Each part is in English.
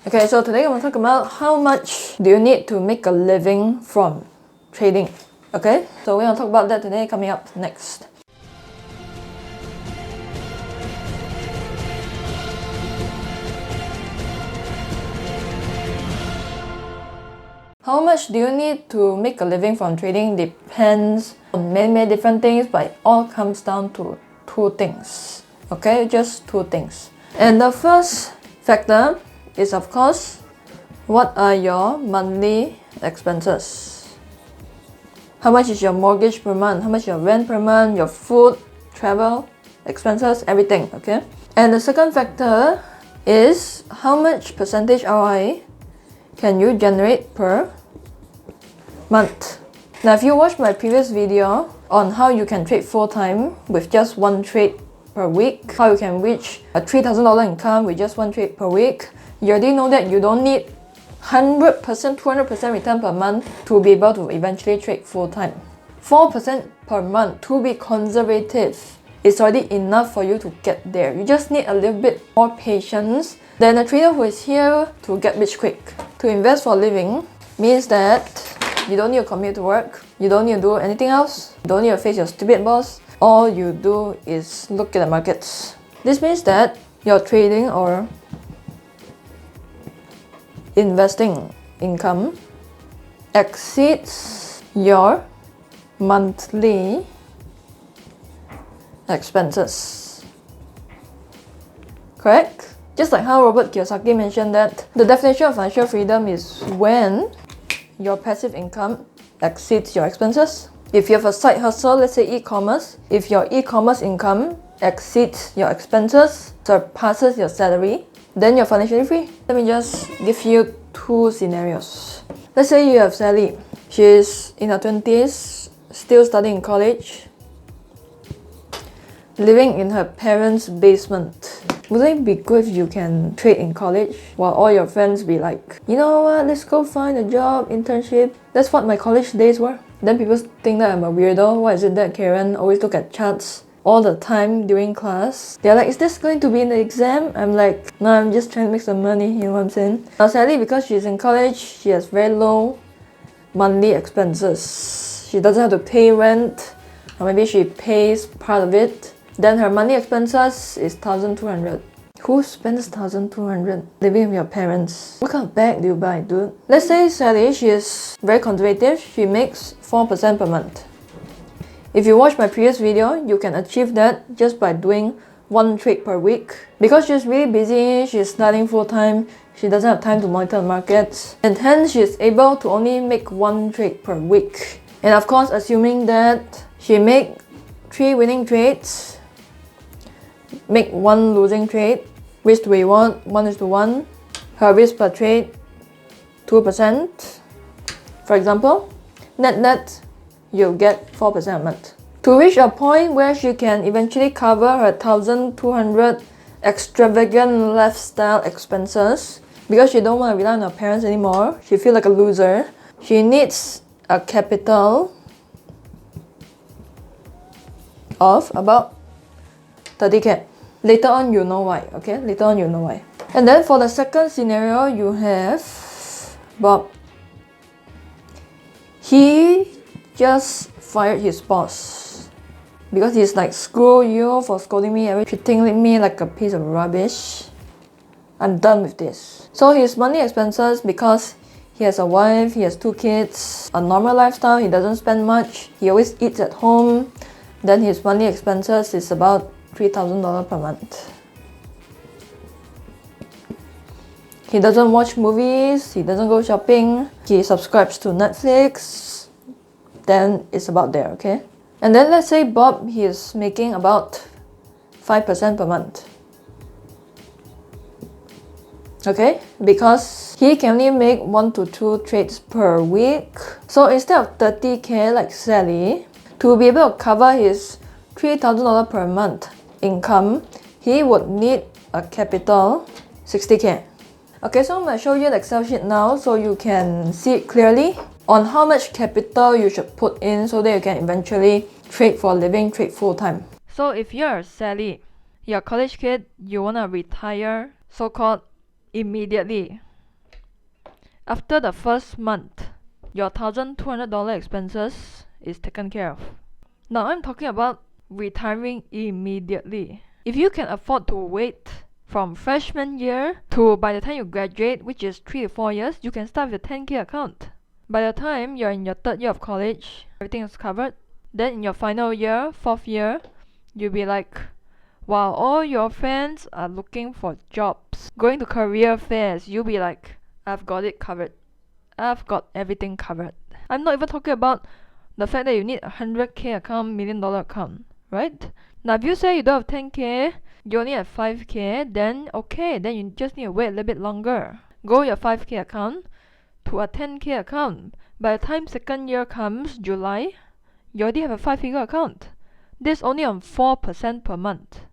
Okay, so today I'm going to talk about how much do you need to make a living from trading. Okay, so we're going to talk about that today, coming up next. How much do you need to make a living from trading depends on many different things, but it all comes down to two things. Okay, just two things. And the first factor is, of course, what are your monthly expenses? How much is your mortgage per month? How much is your rent per month? Your food, travel, expenses, everything, okay? And the second factor is how much percentage ROI can you generate per month? Now, if you watched my previous video on how you can trade full-time with just one trade per week, how you can reach a $3,000 income with just one trade per week, you already know that you don't need 100%, 200% return per month to be able to eventually trade full-time. 4% per month to be conservative is already enough for you to get there. You just need a little bit more patience than a trader who is here to get rich quick. To invest for a living means that you don't need to commute to work, you don't need to do anything else, you don't need to face your stupid boss. All you do is look at the markets. This means that your trading or investing income exceeds your monthly expenses. Correct? Just like how Robert Kiyosaki mentioned that the definition of financial freedom is when your passive income exceeds your expenses. If you have a side hustle, let's say e-commerce, if your e-commerce income exceeds your expenses, surpasses your salary, then you're financially free. Let me just give you two scenarios. Let's say you have Sally. She's in her 20s, still studying in college, living in her parents' basement. Wouldn't it be good if you can trade in college while all your friends be like, you know what, let's go find a job, internship. That's what my college days were. Then people think that I'm a weirdo. Why is it that Karen always look at charts all the time during class? They're like, is this going to be in the exam? I'm like, no, I'm just trying to make some money, you know what I'm saying? Now Sally, because she's in college, she has very low monthly expenses. She doesn't have to pay rent, or maybe she pays part of it. Then her monthly expenses is 1,200. Who spends 1,200 living with your parents? What kind of bag do you buy, dude? Let's say Sally, she is very conservative. She makes 4% per month. If you watch my previous video, you can achieve that just by doing one trade per week. Because she's really busy, she's studying full-time, she doesn't have time to monitor the markets, and hence she's able to only make one trade per week. And of course, assuming that she make 3 winning trades, make 1 losing trade, risk to reward 1:1, her risk per trade 2%. For example, net you'll get 4% a month. To reach a point where she can eventually cover her 1,200 extravagant lifestyle expenses, because she don't want to rely on her parents anymore, she feels like a loser, she needs a capital of about 30k. Later on you'll know why, okay? Later on you'll know why. And then for the second scenario, you have Bob. He just fired his boss because he's like, screw you for scolding me, treating me like a piece of rubbish. I'm done with this. So his monthly expenses, because he has a wife, he has 2 kids, a normal lifestyle, he doesn't spend much, he always eats at home, then his monthly expenses is about $3,000 per month. He doesn't watch movies, he doesn't go shopping, he subscribes to Netflix, then it's about there, okay? And then let's say Bob, he is making about 5% per month. Okay? Because he can only make 1 to 2 trades per week. So instead of 30k like Sally, to be able to cover his $3,000 per month income, he would need a capital 60k. Okay, so I'm going to show you the Excel sheet now so you can see it clearly on how much capital you should put in so that you can eventually trade for a living, trade full-time. So if you're Sally, you're a college kid, you want to retire so-called immediately. After the first month, your $1,200 expenses is taken care of. Now I'm talking about retiring immediately. If you can afford to wait from freshman year to by the time you graduate, which is 3 to 4 years, you can start with a 10K account. By the time you're in your 3rd year of college, everything is covered. Then in your final year, 4th year, you'll be like, while all your friends are looking for jobs, going to career fairs, you'll be like, I've got it covered. I've got everything covered. I'm not even talking about the fact that you need a 100K account, $1 million account, right? Now if you say you don't have 10K, you only have 5K, then okay, then you just need to wait a little bit longer. Go your 5K account to a 10K account. By the time 2nd year comes, July, you already have a 5-figure account. This only on 4% per month.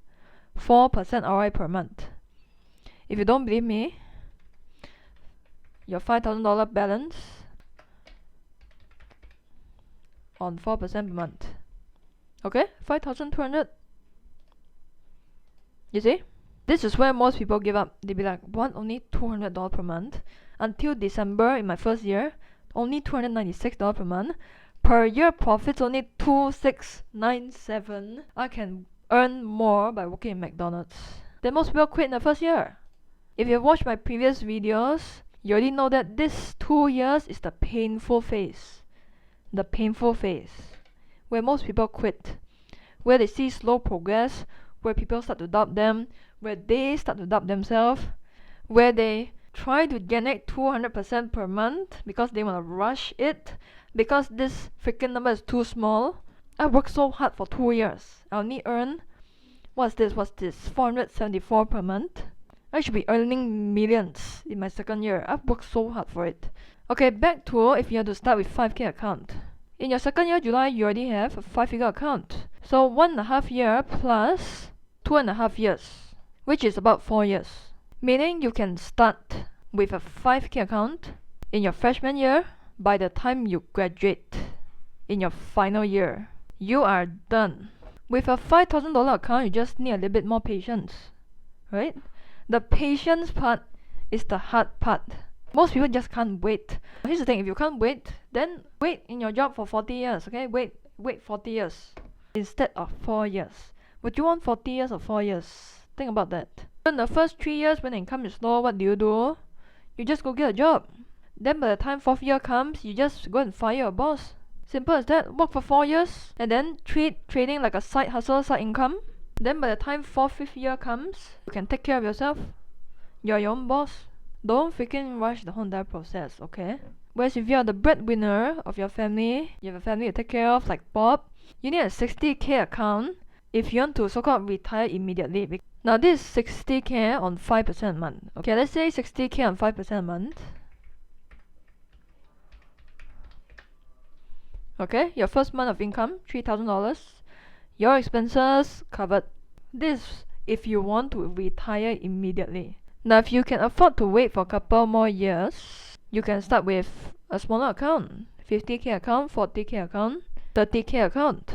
4% ROI per month. If you don't believe me, your $5,000 balance on 4% per month. Okay, 5,200. You see? This is where most people give up. They be like, what? Only $200 per month? Until December in my first year, only $296 per month. Per year profits only $2,697. I can earn more by working in McDonald's. Then most people quit in the first year. If you've watched my previous videos, you already know that this 2 years is the painful phase. The painful phase. Where most people quit. Where they see slow progress. Where people start to doubt them. Where they start to doubt themselves. Where they try to generate 200% per month because they want to rush it. Because this freaking number is too small. I worked so hard for 2 years. I only earn, what's this, 474 per month. I should be earning millions in my 2nd year. I've worked so hard for it. Okay, back to if you have to start with 5K account. In your 2nd year, July, you already have a 5-figure account. So 1.5 year plus 2.5 years, which is about 4 years. Meaning you can start with a 5K account in your freshman year. By the time you graduate in your final year, you are done. With a $5,000 account, you just need a little bit more patience, right? The patience part is the hard part. Most people just can't wait. Here's the thing, if you can't wait, then wait in your job for 40 years, okay? Wait 40 years instead of 4 years. Would you want 40 years or 4 years? Think about that. In the first 3 years when income is low, what do? You just go get a job. Then by the time 4th year comes, you just go and fire your boss. Simple as that. Work for 4 years and then treat trading like a side hustle, side income. Then by the time 4th, 5th year comes, you can take care of yourself. You're your own boss. Don't freaking rush the whole entire process, okay? Whereas if you're the breadwinner of your family, you have a family to take care of like Bob, you need a 60K account if you want to so-called retire immediately. Now this is 60K on 5% a month. Okay, let's say 60K on 5% a month. Okay, your first month of income, $3,000. Your expenses covered. This if you want to retire immediately. Now if you can afford to wait for a couple more years, you can start with a smaller account. 50K account, 40K account, 30K account.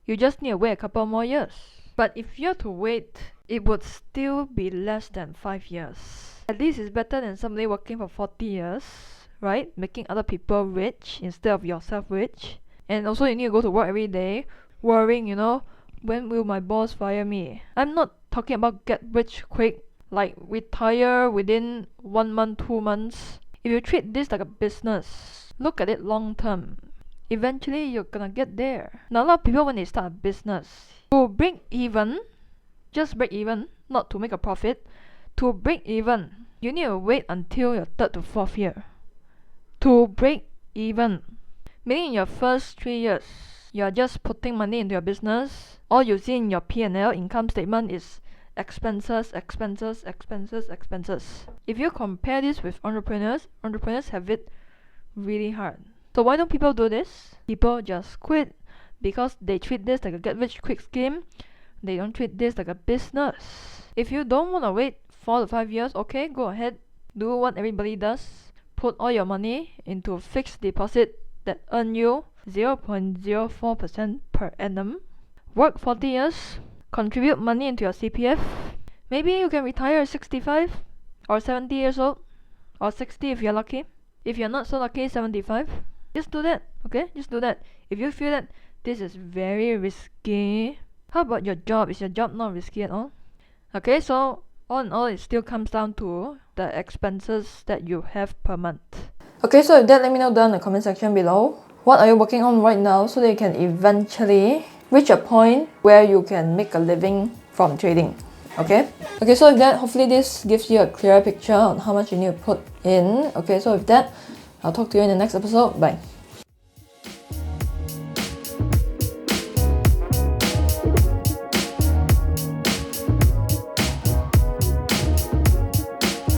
You just need to wait a couple more years. But if you have to wait, it would still be less than 5 years. At least it's better than somebody working for 40 years, right? Making other people rich instead of yourself rich. And also you need to go to work every day, worrying, when will my boss fire me? I'm not talking about get rich quick, like retire within 1 month, 2 months. If you treat this like a business, look at it long term. Eventually you're gonna get there. Now a lot of people when they start a business, to break even, just break even, not to make a profit, to break even, you need to wait until your 3rd to 4th year. To break even. Meaning in your first 3 years, you are just putting money into your business. All you see in your P&L income statement is expenses, expenses, expenses, expenses. If you compare this with entrepreneurs have it really hard. So why don't people do this? People just quit because they treat this like a get rich quick scheme. They don't treat this like a business. If you don't want to wait 4 to 5 years, okay, go ahead. Do what everybody does. Put all your money into a fixed deposit that earn you 0.04% per annum. Work 40 years. Contribute money into your CPF. Maybe you can retire at 65 or 70 years old or 60 if you're lucky. If you're not so lucky, 75, just do that, okay? Just do that. If you feel that this is very risky, how about your job? Is your job not risky at all? Okay, so all in all, it still comes down to the expenses that you have per month. Okay, so if that, let me know down in the comment section below. What are you working on right now so that you can eventually reach a point where you can make a living from trading? Okay? Okay, so if that, hopefully this gives you a clearer picture on how much you need to put in. Okay, so with that, I'll talk to you in the next episode. Bye.